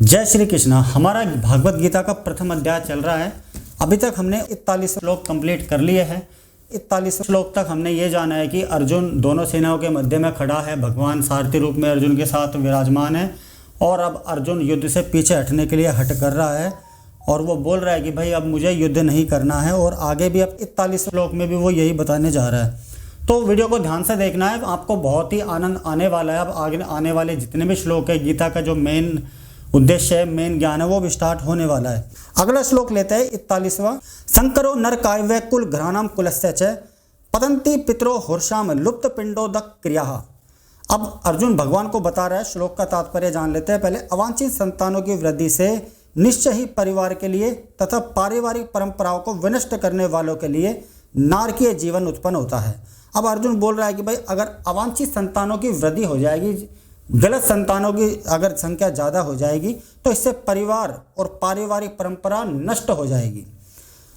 जय श्री कृष्ण। हमारा भागवत गीता का प्रथम अध्याय चल रहा है। अभी तक हमने 41 श्लोक कंप्लीट कर लिए हैं। 41 श्लोक तक हमने ये जाना है कि अर्जुन दोनों सेनाओं के मध्य में खड़ा है, भगवान सारथी रूप में अर्जुन के साथ विराजमान है और अब अर्जुन युद्ध से पीछे हटने के लिए हट कर रहा है और वो बोल रहा है कि भाई अब मुझे युद्ध नहीं करना है। और आगे भी अब 41 श्लोक में भी वो यही बताने जा रहा है। तो वीडियो को ध्यान से देखना है, आपको बहुत ही आनंद आने वाला है। अब आगे आने वाले जितने भी श्लोक है, गीता का जो मेन उद्देश्य है, मेन ज्ञान है, वो भी स्टार्ट होने वाला है। अगला श्लोक लेते हैं 41वां। शंकरो नर काव्य कुल घ्राणाम कुलस्य च पतंती पितरो हर्षाम लुप्त पिंडोदक क्रिया। अब अर्जुन भगवान को बता रहा है, श्लोक का तात्पर्य जान लेते हैं पहले। अवांछित संतानों की वृद्धि से निश्चय ही परिवार के लिए तथा पारिवारिक परंपराओं को विनष्ट करने वालों के लिए नारकीय जीवन उत्पन्न होता है। अब अर्जुन बोल रहा है कि भाई अगर अवांछित संतानों की वृद्धि हो जाएगी, गलत संतानों की अगर संख्या ज़्यादा हो जाएगी, तो इससे परिवार और पारिवारिक परंपरा नष्ट हो जाएगी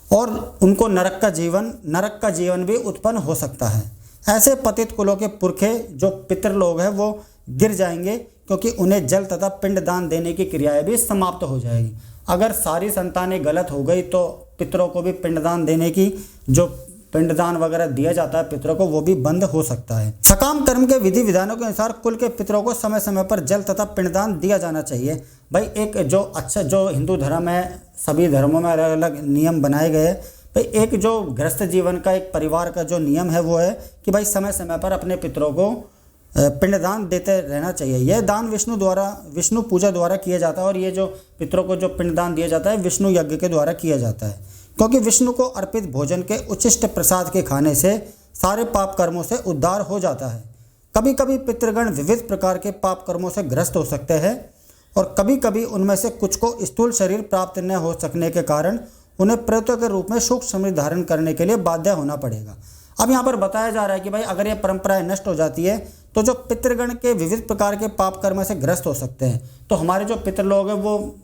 और उनको नरक का जीवन भी उत्पन्न हो सकता है। ऐसे पतित कुलों के पुरखे जो पितृ लोग हैं वो गिर जाएंगे, क्योंकि उन्हें जल तथा पिंडदान देने की क्रियाएं भी समाप्त हो जाएगी। अगर सारी संतानें गलत हो गई तो पितरों को भी पिंडदान देने की, जो पिंडदान वगैरह दिया जाता है पितरों को, वो भी बंद हो सकता है। सकाम कर्म के विधि विधानों के अनुसार कुल के पितरों को समय समय पर जल तथा पिंडदान दिया जाना चाहिए। भाई एक जो हिंदू धर्म है, सभी धर्मों में अलग अलग नियम बनाए गए। भाई एक जो गृहस्थ जीवन का, एक परिवार का जो नियम है वो है कि भाई समय समय पर अपने पितरों को पिंडदान देते रहना चाहिए। यह दान विष्णु पूजा द्वारा किया जाता है और ये जो पितरों को जो पिंडदान दिया जाता है विष्णु यज्ञ के द्वारा किया जाता है, क्योंकि विष्णु को अर्पित भोजन के उच्छिष्ट प्रसाद के खाने से सारे पाप कर्मों से उद्धार हो जाता है। कभी कभी पितृगण विविध प्रकार के पाप कर्मों से ग्रस्त हो सकते हैं और कभी कभी उनमें से कुछ को स्थूल शरीर प्राप्त न हो सकने के कारण उन्हें प्रेतों के रूप में सूक्ष्म शरीर धारण करने के लिए बाध्य होना पड़ेगा। अब यहाँ पर बताया जा रहा है कि भाई अगर ये परंपराएं नष्ट हो जाती है तो जो पितृगण के विविध प्रकार के पाप कर्म से ग्रस्त हो सकते हैं, तो हमारे जो पितृ लोग हैं वो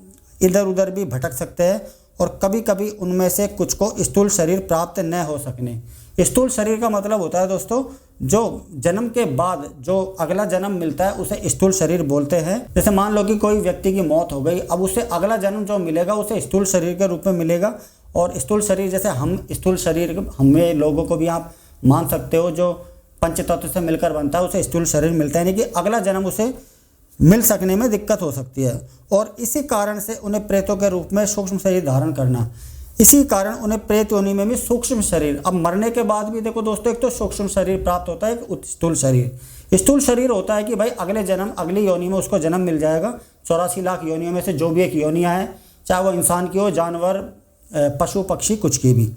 इधर उधर भी भटक सकते हैं और कभी कभी उनमें से कुछ को स्थूल शरीर प्राप्त न हो सकने। स्थूल शरीर का मतलब होता है दोस्तों, जो जन्म के बाद जो अगला जन्म मिलता है उसे स्थूल शरीर बोलते हैं। जैसे मान लो कि कोई व्यक्ति की मौत हो गई, अब उसे अगला जन्म जो मिलेगा उसे स्थूल शरीर के रूप में मिलेगा। और स्थूल शरीर जैसे हम स्थूल शरीर हमें लोगों को भी आप मान सकते हो, जो पंच तत्व से मिलकर बनता है उसे स्थूल शरीर मिलता है, यानी कि अगला जन्म उसे मिल सकने में दिक्कत हो सकती है। और इसी कारण से उन्हें प्रेतों के रूप में सूक्ष्म शरीर धारण करना, इसी कारण उन्हें प्रेत योनि में भी सूक्ष्म शरीर, अब मरने के बाद भी देखो दोस्तों, एक तो सूक्ष्म शरीर प्राप्त होता है, एक स्थूल शरीर। स्थूल शरीर होता है कि भाई अगले जन्म अगली योनि में उसको जन्म मिल जाएगा। 84 लाख योनियों में से जो भी एक योनियाँ हैं, चाहे वो इंसान की हो, जानवर, पशु पक्षी, कुछ की भी।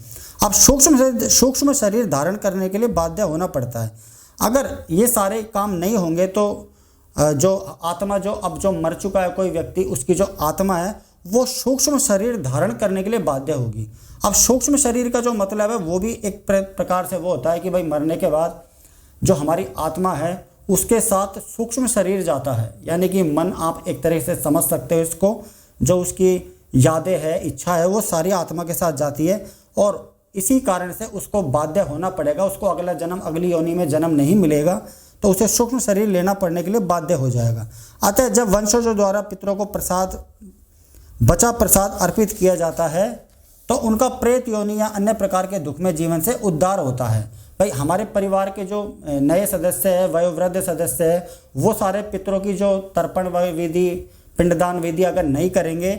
अब सूक्ष्म शरीर धारण करने के लिए बाध्य होना पड़ता है। अगर ये सारे काम नहीं होंगे तो जो आत्मा जो मर चुका है कोई व्यक्ति, उसकी जो आत्मा है वो सूक्ष्म शरीर धारण करने के लिए बाध्य होगी। अब सूक्ष्म शरीर का जो मतलब है वो भी एक प्रकार से वो होता है कि भाई मरने के बाद जो हमारी आत्मा है उसके साथ सूक्ष्म शरीर जाता है, यानी कि मन, आप एक तरह से समझ सकते हो इसको, जो उसकी यादें है, इच्छा है, वो सारी आत्मा के साथ जाती है और इसी कारण से उसको बाध्य होना पड़ेगा। उसको अगला जन्म, अगली योनि में जन्म नहीं मिलेगा तो उसे सूक्ष्म शरीर लेना पड़ने के लिए बाध्य हो जाएगा। अतः जब वंशजों द्वारा पितरों को बचा प्रसाद अर्पित किया जाता है तो उनका प्रेत योनि या अन्य प्रकार के दुख में जीवन से उद्धार होता है। भाई हमारे परिवार के जो नए सदस्य हैं, वयोवृद्ध सदस्य हैं, वो सारे पितरों की जो तर्पण विधि, पिंडदान विधि अगर नहीं करेंगे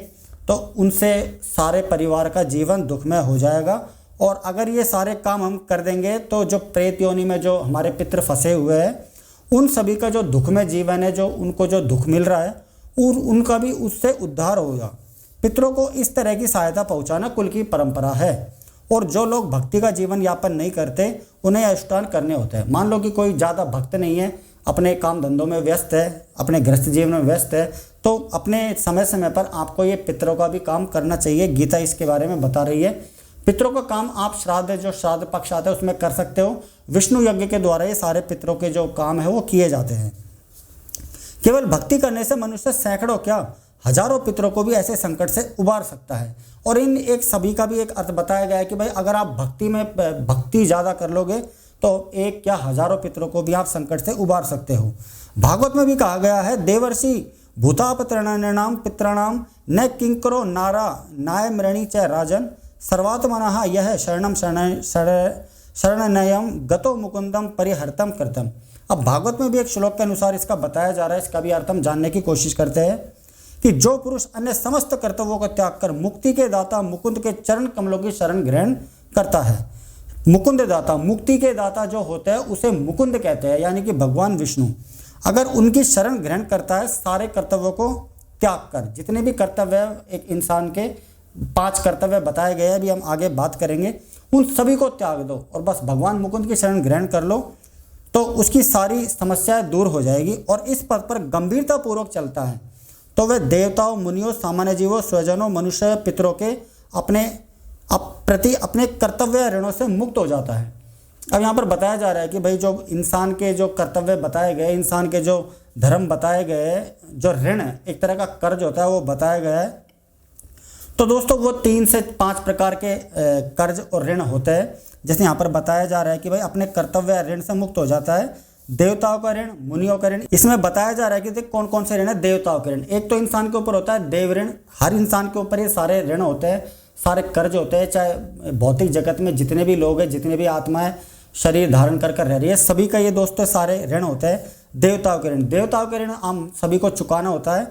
तो उनसे सारे परिवार का जीवन दुख में हो जाएगा। और अगर ये सारे काम हम कर देंगे तो जो प्रेत योनि में जो हमारे पितृ फंसे हुए हैं उन सभी का जो दुख में जीवन है, जो उनको जो दुख मिल रहा है उनका भी उससे उद्धार होगा। पितरों को इस तरह की सहायता पहुंचाना कुल की परंपरा है। और जो लोग भक्ति का जीवन यापन नहीं करते उन्हें अनुष्ठान करने होते हैं। मान लो कि कोई ज़्यादा भक्त नहीं है, अपने काम धंधों में व्यस्त है, अपने गृहस्थ जीवन में व्यस्त है, तो अपने समय समय पर आपको ये पितरों का भी काम करना चाहिए। गीता इसके बारे में बता रही है। पितरों का काम आप जो श्राद्ध पक्ष आता है उसमें कर सकते हो। विष्णु यज्ञ के द्वारा ये सारे पितरों के जो काम है वो किए जाते हैं। केवल भक्ति करने से मनुष्य सैकड़ों क्या हजारों पितरों को भी ऐसे संकट से उबार सकता है। और इन एक सभी का भी एक अर्थ बताया गया है कि भाई अगर आप भक्ति ज़्यादा कर लोगे तो एक क्या हजारों पितरों को भी आप संकट से उबार सकते हो। भागवत में भी कहा गया है, देवर्षि भूतापतरणानां पितॄणां न किंकरो नारा नायमृणी च राजन सर्वात्मनः यह शरणनयम गतो मुकुंदम परिहर्तम कृतम। अब भागवत में भी एक श्लोक के अनुसार इसका बताया जा रहा है, इसका भी अर्थ हम जानने की कोशिश करते हैं कि जो पुरुष अन्य समस्त कर्तव्यों का त्याग कर मुक्ति के दाता मुकुंद के चरण कमलों की शरण ग्रहण करता है। मुकुंद दाता, मुक्ति के दाता जो होते हैं उसे मुकुंद कहते हैं, यानी कि भगवान विष्णु। अगर उनकी शरण ग्रहण करता है, सारे कर्तव्यों को त्याग कर, जितने भी कर्तव्य एक इंसान के 5 कर्तव्य बताए गए हैं, अभी हम आगे बात करेंगे, उन सभी को त्याग दो और बस भगवान मुकुंद की शरण ग्रहण कर लो तो उसकी सारी समस्याएं दूर हो जाएगी। और इस पद पर गंभीरता पूर्वक चलता है तो वह देवताओं, मुनियों, सामान्य जीवों, स्वजनों, मनुष्य, पितरों के प्रति अपने कर्तव्य ऋणों से मुक्त हो जाता है। अब यहाँ पर बताया जा रहा है कि भाई जो इंसान के जो कर्तव्य बताए गए, इंसान के जो धर्म बताए गए, जो ऋण एक तरह का कर्ज होता है वो बताया गया है। तो दोस्तों वो 3 से 5 प्रकार के कर्ज और ऋण होते हैं। जैसे यहाँ पर बताया जा रहा है कि भाई अपने कर्तव्य ऋण से मुक्त हो जाता है। देवताओं का ऋण, मुनियों का ऋण, इसमें बताया जा रहा है कि देख कौन कौन से ऋण है। देवताओं के ऋण, एक तो इंसान के ऊपर होता है देव ऋण, हर इंसान के ऊपर ये सारे ऋण होते हैं, सारे कर्ज होते हैं, चाहे भौतिक जगत में जितने भी लोग हैं, जितने भी आत्माएं शरीर धारण कर रह रही है, सभी का ये दोस्तों सारे ऋण होते हैं। देवताओं के ऋण, देवताओं के ऋण हम सभी को चुकाना होता है।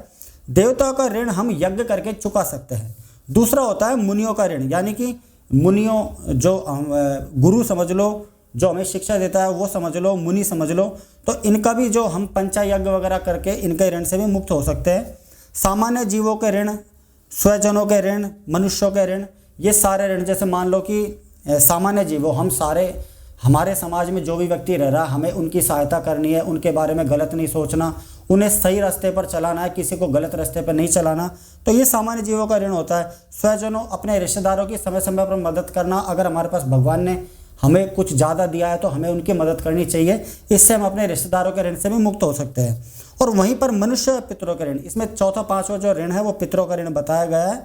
देवताओं का ऋण हम यज्ञ करके चुका सकते हैं। दूसरा होता है मुनियों का ऋण, यानी कि मुनियों जो गुरु समझ लो, जो हमें शिक्षा देता है वो समझ लो, मुनि समझ लो, तो इनका भी जो हम पंचायज्ञ वगैरह करके इनके ऋण से भी मुक्त हो सकते हैं। सामान्य जीवों के ऋण, स्वजनों के ऋण, मनुष्यों के ऋण, ये सारे ऋण, जैसे मान लो कि सामान्य जीवों, हम सारे, हमारे समाज में जो भी व्यक्ति रह रहा है, हमें उनकी सहायता करनी है, उनके बारे में गलत नहीं सोचना, उन्हें सही रास्ते पर चलाना है, किसी को गलत रास्ते पर नहीं चलाना, तो ये सामान्य जीवों का ऋण होता है। स्वजनों, अपने रिश्तेदारों की समय समय पर मदद करना, अगर हमारे पास भगवान ने हमें कुछ ज़्यादा दिया है तो हमें उनकी मदद करनी चाहिए, इससे हम अपने रिश्तेदारों के ऋण से भी मुक्त हो सकते हैं। और वहीं पर मनुष्य पितरों के ऋण, इसमें चौथा 5वां जो ऋण है वो पितरों का ऋण बताया गया है।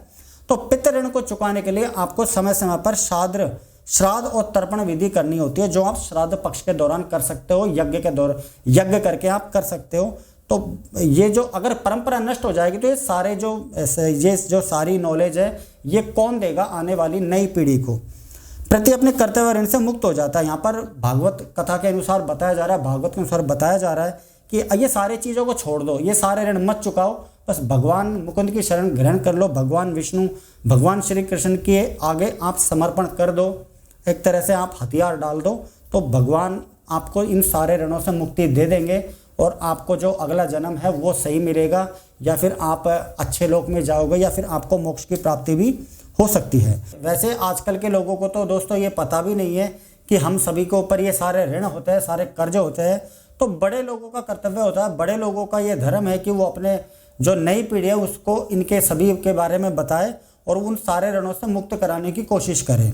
तो पितृ ऋण को चुकाने के लिए आपको समय समय पर श्राद्ध और तर्पण विधि करनी होती है, जो आप श्राद्ध पक्ष के दौरान कर सकते हो, यज्ञ के दौरान यज्ञ करके आप कर सकते हो। तो ये जो अगर परंपरा नष्ट हो जाएगी तो ये जो सारी नॉलेज है ये कौन देगा आने वाली नई पीढ़ी को। प्रति अपने कर्तव्य ऋण से मुक्त हो जाता है। यहाँ पर भागवत कथा के अनुसार बताया जा रहा है, भागवत के अनुसार बताया जा रहा है कि ये सारी चीज़ों को छोड़ दो, ये सारे ऋण मत चुकाओ, बस भगवान मुकुंद की शरण ग्रहण कर लो, भगवान विष्णु, भगवान श्री कृष्ण के आगे आप समर्पण कर दो, एक तरह से आप हथियार डाल दो, तो भगवान आपको इन सारे ऋणों से मुक्ति दे देंगे और आपको जो अगला जन्म है वो सही मिलेगा, या फिर आप अच्छे लोक में जाओगे, या फिर आपको मोक्ष की प्राप्ति भी हो सकती है। वैसे आजकल के लोगों को तो दोस्तों ये पता भी नहीं है कि हम सभी के ऊपर ये सारे ऋण होते हैं, सारे कर्ज होते हैं। तो बड़े लोगों का कर्तव्य होता है, बड़े लोगों का ये धर्म है कि वो अपने जो नई पीढ़ी है उसको इनके सभी के बारे में बताए और उन सारे ऋणों से मुक्त कराने की कोशिश करें।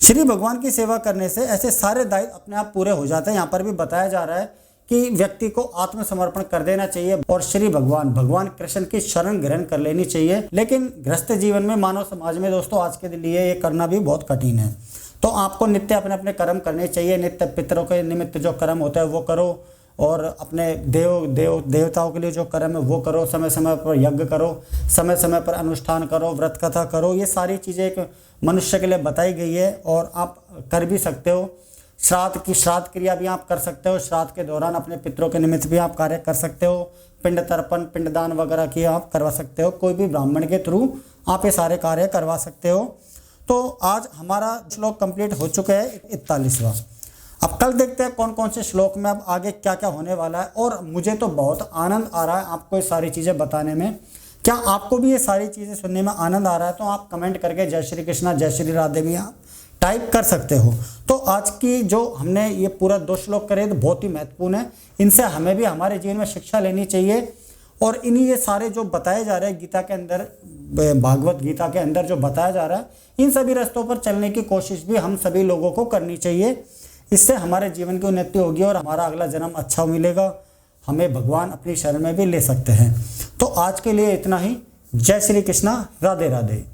श्री भगवान की सेवा करने से ऐसे सारे दायित्व अपने आप पूरे हो जाते हैं। यहाँ पर भी बताया जा रहा है कि व्यक्ति को आत्मसमर्पण कर देना चाहिए और श्री भगवान कृष्ण की शरण ग्रहण कर लेनी चाहिए। लेकिन गृहस्थ जीवन में, मानव समाज में दोस्तों आज के लिए ये करना भी बहुत कठिन है। तो आपको नित्य अपने अपने कर्म करने चाहिए, नित्य पितरों के निमित्त जो कर्म होता है वो करो, और अपने देवताओं के लिए जो कर्म है वो करो, समय समय पर यज्ञ करो, समय समय पर अनुष्ठान करो, व्रत कथा करो। ये सारी चीज़ें एक मनुष्य के लिए बताई गई है और आप कर भी सकते हो। श्राद्ध क्रिया भी आप कर सकते हो, श्राद्ध के दौरान अपने पितरों के निमित्त भी आप कार्य कर सकते हो, पिंड तर्पण, पिंडदान वगैरह की आप करवा सकते हो, कोई भी ब्राह्मण के थ्रू आप ये सारे कार्य करवा सकते हो। तो आज हमारा श्लोक कंप्लीट हो चुका है 41वां। अब कल देखते हैं कौन कौन से श्लोक में अब आगे क्या क्या होने वाला है। और मुझे तो बहुत आनंद आ रहा है आपको ये सारी चीज़ें बताने में। क्या आपको भी ये सारी चीज़ें सुनने में आनंद आ रहा है? तो आप कमेंट करके जय श्री कृष्णा, जय श्री राधे भी आप टाइप कर सकते हो। तो आज की जो हमने ये पूरा 2 श्लोक करे तो बहुत ही महत्वपूर्ण है, इनसे हमें भी हमारे जीवन में शिक्षा लेनी चाहिए। और इन्हीं ये सारे जो बताए जा रहे हैं गीता के अंदर, भागवत गीता के अंदर जो बताया जा रहा है, इन सभी रास्तों पर चलने की कोशिश भी हम सभी लोगों को करनी चाहिए। इससे हमारे जीवन की उन्नति होगी और हमारा अगला जन्म अच्छा मिलेगा, हमें भगवान अपनी शरण में भी ले सकते हैं। तो आज के लिए इतना ही। जय श्री कृष्णा, राधे राधे।